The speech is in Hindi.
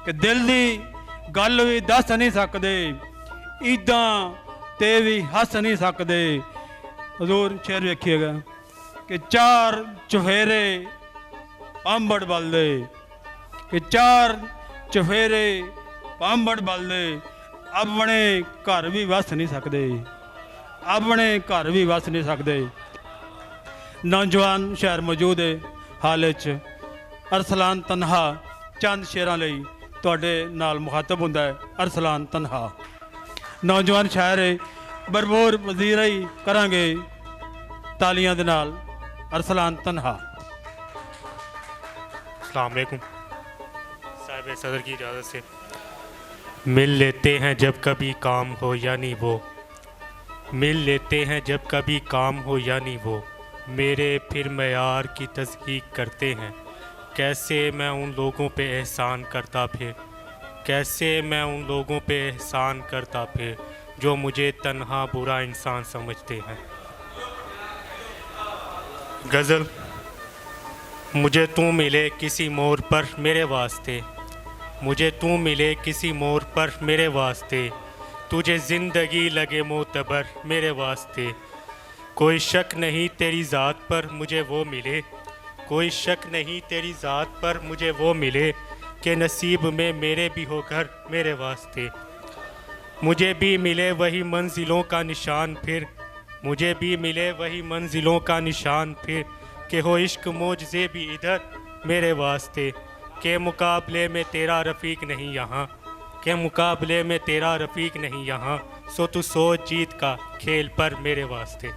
कि दिल दी गल भी दस नहीं सकदे, ईदां ते भी हस नहीं सकदे। हजूर शेर वेखिएगा कि चार चुफेरे पांबड़ बलदे, कि चार चुफेरे पांबड़ बलदे, अपने घर भी वस नहीं सकते, अपने घर भी वस नहीं सकते। नौजवान शहर मौजूद है हाल च। अरसलान तनहा चंद शेरां लई तुहाडे नाल मुखातब हुंदा है। अरसलान तनहा नौजवान शायर है, भरपूर वजीरा ही करांगे तालियां दे नाल। अरसलान तनहा। अस्सलाम वालेकुम। साहिब सदर की इजाज़त से मिल लेते हैं जब कभी काम हो यानी वो, मिल लेते हैं जब कभी काम हो यानी वो, मेरे फिर मयार की तस्दीक करते हैं। कैसे मैं उन लोगों पे एहसान करता फिर, कैसे मैं उन लोगों पे एहसान करता फिर जो मुझे तन्हा बुरा इंसान समझते हैं। गज़ल। मुझे तू मिले किसी मोड़ पर मेरे वास्ते, मुझे तू मिले किसी मोड़ पर मेरे वास्ते, तुझे ज़िंदगी लगे मोतबर मेरे वास्ते। कोई शक नहीं तेरी ज़ात पर मुझे वो मिले, कोई शक नहीं तेरी ज़ात पर मुझे वो मिले, कि नसीब में मेरे भी हो घर मेरे वास्ते। मुझे भी मिले वही मंजिलों का निशान फिर, मुझे भी मिले वही मंजिलों का निशान फिर, कि हो इश्क मोजज़े भी इधर मेरे वास्ते। के मुकाबले में तेरा रफ़ीक नहीं यहाँ, के मुकाबले में तेरा रफ़ीक नहीं यहाँ, सो तू सोच जीत का खेल पर मेरे वास्ते।